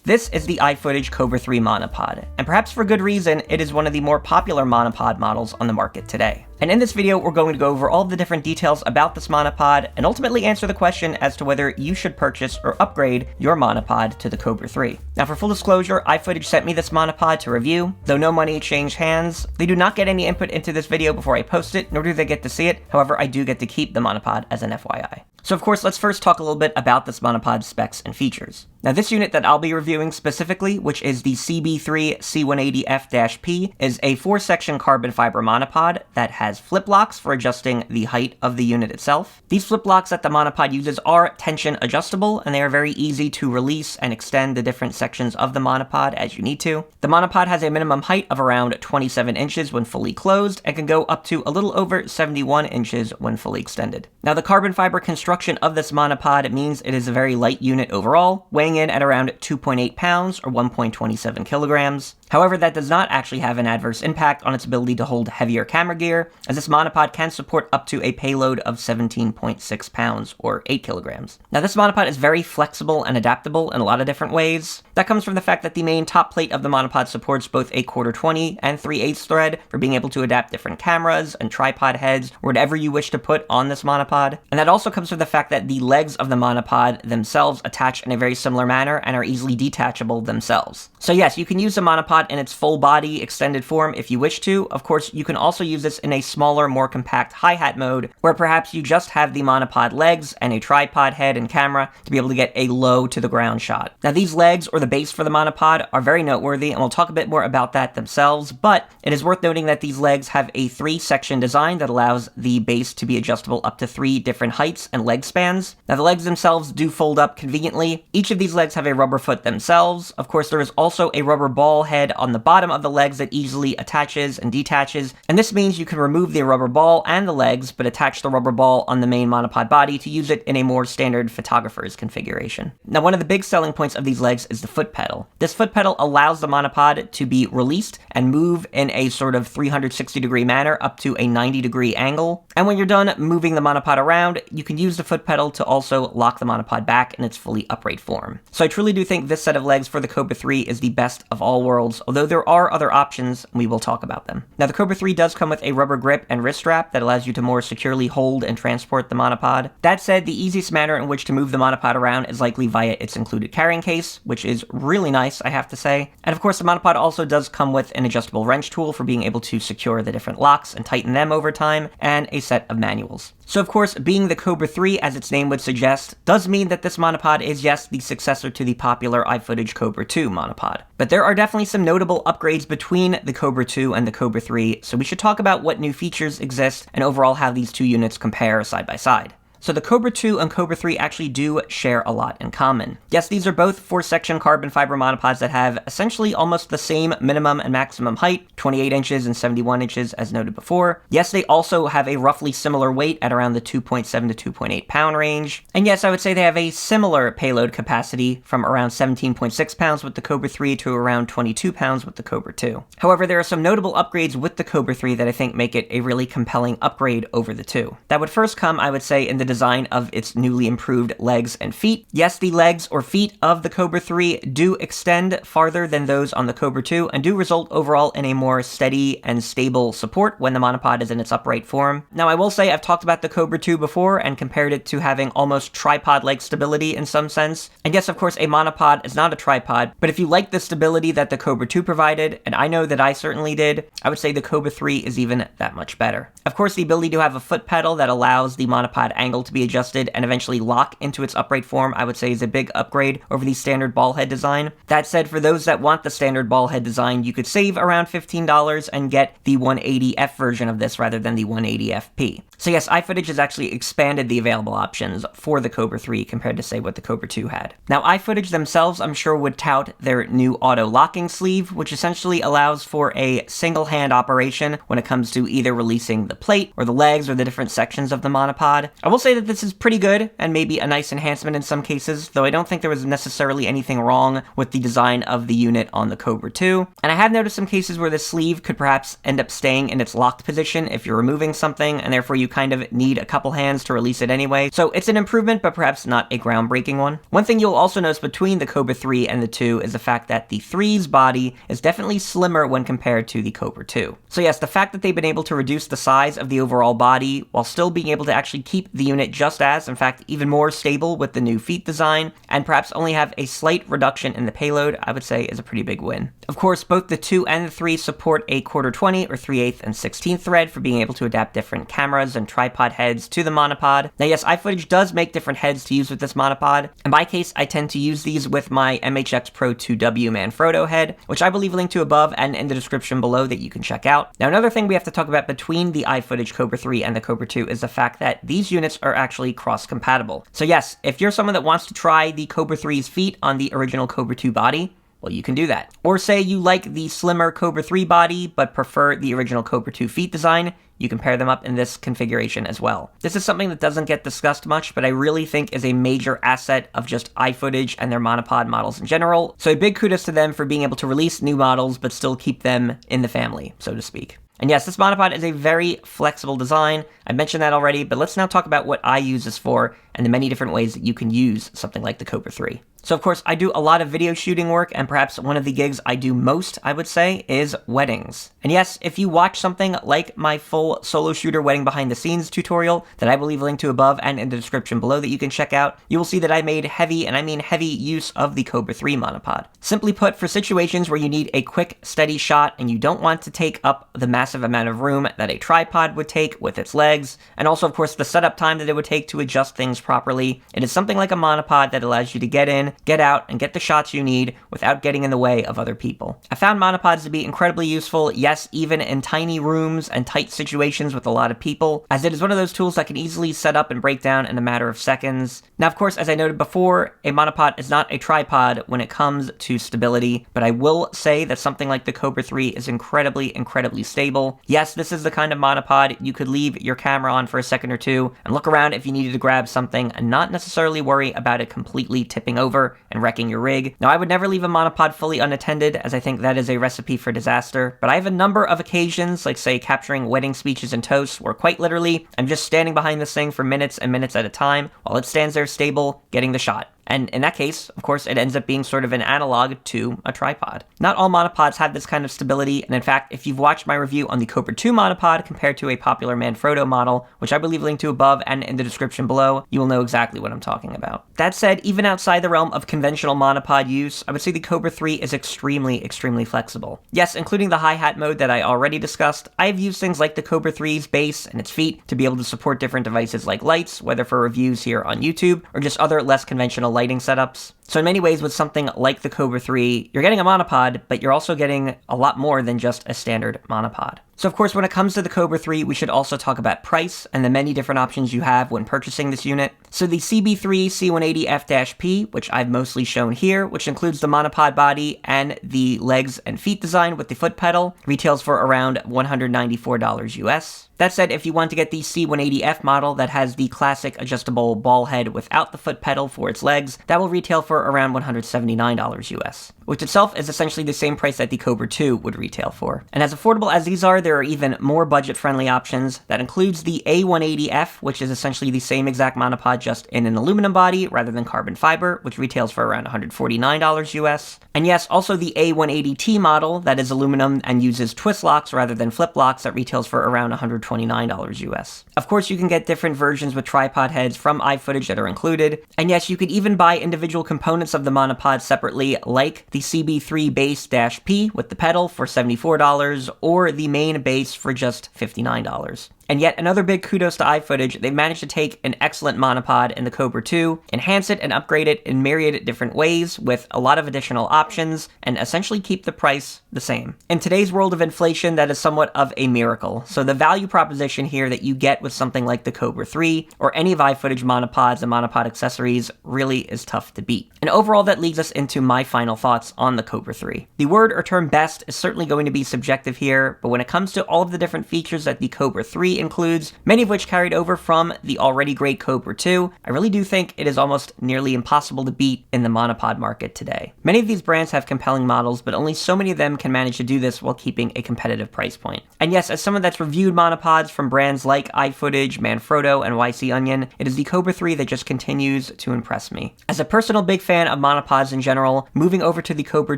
This is the iFootage Cobra 3 monopod, and perhaps for good reason, it is one of the more popular monopod models on the market today. And in this video, we're going to go over all the different details about this monopod, and ultimately answer the question as to whether you should purchase or upgrade your monopod to the Cobra 3. Now for full disclosure, iFootage sent me this monopod to review. Though no money exchanged hands, they do not get any input into this video before I post it, nor do they get to see it. However, I do get to keep the monopod as an FYI. So of course, let's first talk a little bit about this monopod's specs and features. Now this unit that I'll be reviewing specifically, which is the CB3 C180F-P, is a 4-section carbon fiber monopod that has flip locks for adjusting the height of the unit itself. These flip locks that the monopod uses are tension adjustable, and they are very easy to release and extend the different sections of the monopod as you need to. The monopod has a minimum height of around 27 inches when fully closed, and can go up to a little over 71 inches when fully extended. Now the carbon fiber construction of this monopod means it is a very light unit overall, weighing in at around 2.8 pounds or 1.27 kilograms. However, that does not actually have an adverse impact on its ability to hold heavier camera gear, as this monopod can support up to a payload of 17.6 pounds or 8 kilograms. Now this monopod is very flexible and adaptable in a lot of different ways. That comes from the fact that the main top plate of the monopod supports both a 1/4-20 and 3/8 thread for being able to adapt different cameras and tripod heads or whatever you wish to put on this monopod. And that also comes from the fact that the legs of the monopod themselves attach in a very similar manner and are easily detachable themselves. So yes, you can use the monopod in its full body extended form if you wish to. Of course, you can also use this in a smaller, more compact hi-hat mode, where perhaps you just have the monopod legs and a tripod head and camera to be able to get a low to the ground shot. Now these legs, or the base for the monopod, are very noteworthy, and we'll talk a bit more about that themselves, but it is worth noting that these legs have a 3-section design that allows the base to be adjustable up to 3 different heights and leg spans. Now the legs themselves do fold up conveniently. Each of these legs have a rubber foot themselves. Of course, there is also a rubber ball head on the bottom of the legs that easily attaches and detaches, and this means you can remove the rubber ball and the legs, but attach the rubber ball on the main monopod body to use it in a more standard photographer's configuration. Now one of the big selling points of these legs is the foot pedal. This foot pedal allows the monopod to be released and move in a sort of 360-degree manner up to a 90-degree angle, and when you're done moving the monopod around, you can use the foot pedal to also lock the monopod back in its fully upright form. So I truly do think this set of legs for the Cobra 3 is the best of all worlds, although there are other options, and we will talk about them. Now the Cobra 3 does come with a rubber grip and wrist strap that allows you to more securely hold and transport the monopod. That said, the easiest manner in which to move the monopod around is likely via its included carrying case, which is really nice, I have to say. And of course, the monopod also does come with an adjustable wrench tool for being able to secure the different locks and tighten them over time, and a set of manuals. So of course, being the Cobra 3, as its name would suggest, does mean that this monopod is, yes, the successor to the popular iFootage Cobra 2 monopod. But there are definitely some notable upgrades between the Cobra 2 and the Cobra 3, so we should talk about what new features exist and overall how these two units compare side by side. So the Cobra 2 and Cobra 3 actually do share a lot in common. Yes, these are both 4-section carbon fiber monopods that have essentially almost the same minimum and maximum height, 28 inches and 71 inches as noted before. Yes, they also have a roughly similar weight at around the 2.7 to 2.8 pound range. And yes, I would say they have a similar payload capacity from around 17.6 pounds with the Cobra 3 to around 22 pounds with the Cobra 2. However, there are some notable upgrades with the Cobra 3 that I think make it a really compelling upgrade over the two. That would first come, I would say, in the design of its newly improved legs and feet. Yes, the legs or feet of the Cobra 3 do extend farther than those on the Cobra 2 and do result overall in a more steady and stable support when the monopod is in its upright form. Now I will say I've talked about the Cobra 2 before and compared it to having almost tripod-like stability in some sense. And yes, of course, a monopod is not a tripod, but if you like the stability that the Cobra 2 provided, and I know that I certainly did, I would say the Cobra 3 is even that much better. Of course, the ability to have a foot pedal that allows the monopod angle to be adjusted and eventually lock into its upright form, I would say is a big upgrade over the standard ball head design. That said, for those that want the standard ball head design, you could save around $15 and get the 180F version of this rather than the 180F-P. So yes, iFootage has actually expanded the available options for the Cobra 3 compared to, say, what the Cobra 2 had. Now, iFootage themselves, I'm sure, would tout their new auto locking sleeve, which essentially allows for a single-hand operation when it comes to either releasing the plate or the legs or the different sections of the monopod. I will say say that this is pretty good, and maybe a nice enhancement in some cases, though I don't think there was necessarily anything wrong with the design of the unit on the Cobra 2. And I have noticed some cases where the sleeve could perhaps end up staying in its locked position if you're removing something, and therefore you kind of need a couple hands to release it anyway. So it's an improvement, but perhaps not a groundbreaking one. One thing you'll also notice between the Cobra 3 and the 2 is the fact that the 3's body is definitely slimmer when compared to the Cobra 2. So yes, the fact that they've been able to reduce the size of the overall body while still being able to actually keep the unit just as, in fact, even more stable with the new feet design, and perhaps only have a slight reduction in the payload, I would say is a pretty big win. Of course, both the 2 and the 3 support a 1/4 20 or 3/8 and 16th thread for being able to adapt different cameras and tripod heads to the monopod. Now yes, iFootage does make different heads to use with this monopod. In my case, I tend to use these with my MHX Pro 2W Manfrotto head, which I will leave a link to above and in the description below that you can check out. Now another thing we have to talk about between the iFootage Cobra 3 and the Cobra 2 is the fact that these units are actually cross-compatible. So yes, if you're someone that wants to try the Cobra 3's feet on the original Cobra 2 body, well, you can do that. Or say you like the slimmer Cobra 3 body, but prefer the original Cobra 2 feet design, you can pair them up in this configuration as well. This is something that doesn't get discussed much, but I really think is a major asset of just iFootage and their monopod models in general. So a big kudos to them for being able to release new models, but still keep them in the family, so to speak. And yes, this monopod is a very flexible design. I mentioned that already, but let's now talk about what I use this for and the many different ways that you can use something like the Cobra 3. So of course, I do a lot of video shooting work, and perhaps one of the gigs I do most, I would say, is weddings. And yes, if you watch something like my full solo shooter wedding behind the scenes tutorial that I will leave a link to above and in the description below that you can check out, you will see that I made heavy, and I mean heavy, use of the Cobra 3 monopod. Simply put, for situations where you need a quick, steady shot and you don't want to take up the massive amount of room that a tripod would take with its legs, and also of course the setup time that it would take to adjust things properly, it is something like a monopod that allows you to get in, get out, and get the shots you need without getting in the way of other people. I found monopods to be incredibly useful, yes, even in tiny rooms and tight situations with a lot of people, as it is one of those tools that can easily set up and break down in a matter of seconds. Now, of course, as I noted before, a monopod is not a tripod when it comes to stability, but I will say that something like the Cobra 3 is incredibly stable. Yes, this is the kind of monopod you could leave your camera on for a second or two and look around if you needed to grab something and not necessarily worry about it completely tipping over and wrecking your rig. Now, I would never leave a monopod fully unattended, as I think that is a recipe for disaster, but I have a number of occasions, like say capturing wedding speeches and toasts, where quite literally, I'm just standing behind this thing for minutes and minutes at a time while it stands there stable, getting the shot. And in that case, of course, it ends up being sort of an analog to a tripod. Not all monopods have this kind of stability, and in fact, if you've watched my review on the Cobra 2 monopod compared to a popular Manfrotto model, which I will leave a link to above and in the description below, you will know exactly what I'm talking about. That said, even outside the realm of conventional monopod use, I would say the Cobra 3 is extremely flexible. Yes, including the hi-hat mode that I already discussed, I have used things like the Cobra 3's base and its feet to be able to support different devices like lights, whether for reviews here on YouTube or just other less conventional lighting setups. So in many ways, with something like the Cobra 3, you're getting a monopod, but you're also getting a lot more than just a standard monopod. So of course, when it comes to the Cobra 3, we should also talk about price and the many different options you have when purchasing this unit. So the CB3 C180F-P, which I've mostly shown here, which includes the monopod body and the legs and feet design with the foot pedal, retails for around $194 US. That said, if you want to get the C180F model that has the classic adjustable ball head without the foot pedal for its legs, that will retail for around $179 US, which itself is essentially the same price that the Cobra 2 would retail for. And as affordable as these are, there are even more budget-friendly options. That includes the A180F, which is essentially the same exact monopod just in an aluminum body rather than carbon fiber, which retails for around $149 US. And yes, also the A180T model that is aluminum and uses twist locks rather than flip locks, that retails for around $129 US. Of course, you can get different versions with tripod heads from iFootage that are included. And yes, you could even buy individual components of the monopod separately, like the CB3 base-P with the pedal for $74, or the main base for just $59. And yet another big kudos to iFootage, they've managed to take an excellent monopod in the Cobra 2, enhance it and upgrade it in myriad different ways with a lot of additional options, and essentially keep the price the same. In today's world of inflation, that is somewhat of a miracle. So the value proposition here that you get with something like the Cobra 3, or any of iFootage monopods and monopod accessories, really is tough to beat. And overall, that leads us into my final thoughts on the Cobra 3. The word or term best is certainly going to be subjective here, but when it comes to all of the different features that the Cobra 3 3 includes, many of which carried over from the already great Cobra 2, I really do think it is almost nearly impossible to beat in the monopod market today. Many of these brands have compelling models, but only so many of them can manage to do this while keeping a competitive price point. And yes, as someone that's reviewed monopods from brands like iFootage, Manfrotto, and YC Onion, it is the Cobra 3 that just continues to impress me. As a personal big fan of monopods in general, moving over to the Cobra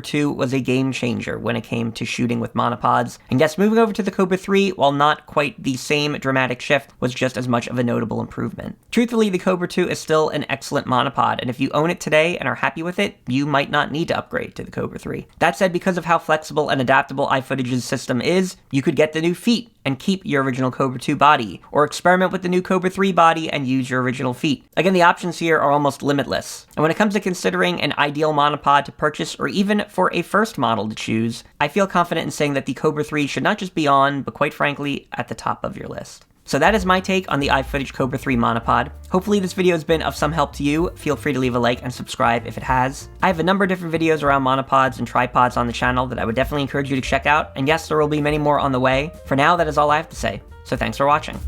2 was a game changer when it came to shooting with monopods. And yes, moving over to the Cobra 3, while not quite the same dramatic shift, was just as much of a notable improvement. Truthfully, the Cobra 2 is still an excellent monopod, and if you own it today and are happy with it, you might not need to upgrade to the Cobra 3. That said, because of how flexible and adaptable iFootage's system is, you could get the new feet and keep your original Cobra 2 body, or experiment with the new Cobra 3 body and use your original feet. Again, the options here are almost limitless. And when it comes to considering an ideal monopod to purchase, or even for a first model to choose, I feel confident in saying that the Cobra 3 should not just be on, but quite frankly, at the top of your list. So that is my take on the iFootage Cobra 3 monopod. Hopefully this video has been of some help to you. Feel free to leave a like and subscribe if it has. I have a number of different videos around monopods and tripods on the channel that I would definitely encourage you to check out, and yes, there will be many more on the way. For now, that is all I have to say, so thanks for watching.